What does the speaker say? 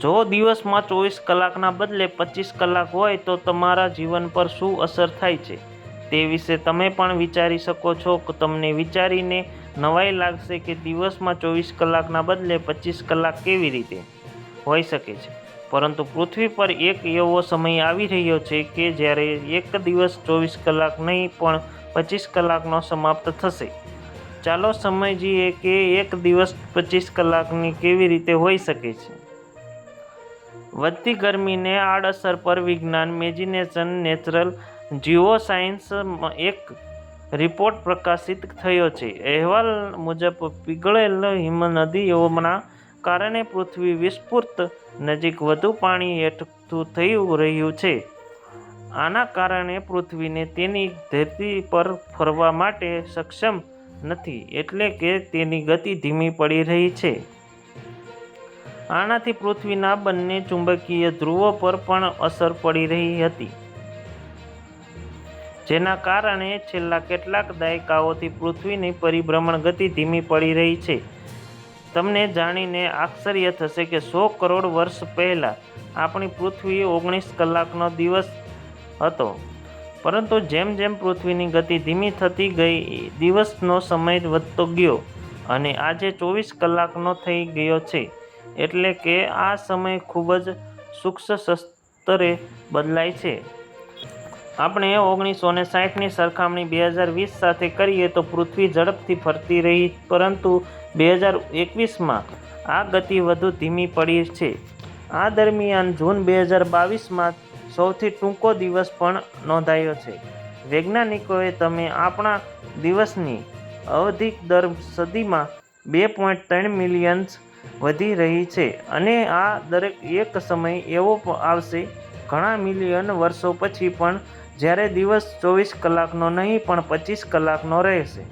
જો દિવસમાં 24 કલાકના બદલે 25 કલાક હોય તો તમારા જીવન પર શું અસર થાય છે તે વિશે તમે પણ વિચારી શકો છો. તમને વિચારીને નવાઈ લાગશે કે દિવસમાં 24 કલાકના બદલે 25 કલાક કેવી રીતે હોઈ શકે છે. પરંતુ પૃથ્વી પર એક એવો સમય આવી રહ્યો છે કે જ્યારે એક દિવસ 24 કલાક નહીં પણ 25 કલાકનો સમાપ્ત થશે. ચાલો સમજીએ કે એક દિવસ 25 કલાકની કેવી રીતે હોઈ શકે છે. વધતી ગરમીને આડઅસર પર વિજ્ઞાન મેજિનેશન નેચરલ જીઓસાયન્સ એક રિપોર્ટ પ્રકાશિત થયો છે. અહેવાલ મુજબ પીગળેલ હિમનદીઓના કારણે પૃથ્વી વિષુવવૃત્ત નજીક વધુ પાણી એકઠું થઈ રહ્યું છે. આના કારણે પૃથ્વીને તેની ધરતી પર ફરવા માટે સક્ષમ નથી, એટલે કે તેની ગતિ ધીમી પડી રહી છે. આનાથી પૃથ્વીના બંને ચુંબકીય ધ્રુવો પર પણ અસર પડી રહી હતી, જેના કારણે છેલ્લા કેટલાક દાયકાઓથી પૃથ્વીની પરિભ્રમણ ગતિ ધીમી પડી રહી છે. તમને જાણીને આશ્ચર્ય થશે કે 100 કરોડ વર્ષ પહેલા આપણી પૃથ્વી 19 કલાકનો દિવસ હતો, પરંતુ જેમ જેમ પૃથ્વીની ગતિ ધીમી થતી ગઈ, દિવસનો સમય વધતો ગયો અને આજે 24 કલાકનો થઈ ગયો છે. એટલે કે આ સમય ખૂબ જ સૂક્ષ્મ સ્તરે બદલાય છે. આપણે 1960ની સરખામણી 2020 સાથે કરીએ તો પૃથ્વી ઝડપથી ફરતી રહી, પરંતુ 2021માં આ ગતિ વધુ ધીમી પડી છે. આ દરમિયાન જૂન 2022માં સૌથી ટૂંકો દિવસ પણ નોંધાયો છે. વૈજ્ઞાનિકોએ તમે આપણા દિવસની અવધિ દર સદીમાં 2.3 મિલિયન વધી રહી છે અને આ દરેક એક સમય એવો આવશે ઘણા મિલિયન વર્ષો પછી પણ જ્યારે દિવસ 24 કલાકનો નહીં પણ 25 કલાકનો રહેશે.